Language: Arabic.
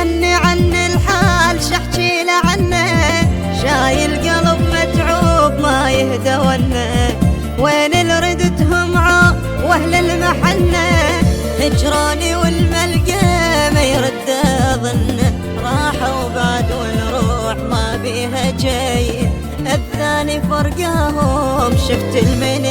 يسألني عن الحال شحكي له عنه، شايل قلب متعوب ما يهدى ونه، وين اللي ردتهم واهل المحنة، هجراني والملقى ما يرد ظنه، راحوا بعد والروح ما بيها جاي، الثاني فرقاهم شفت المن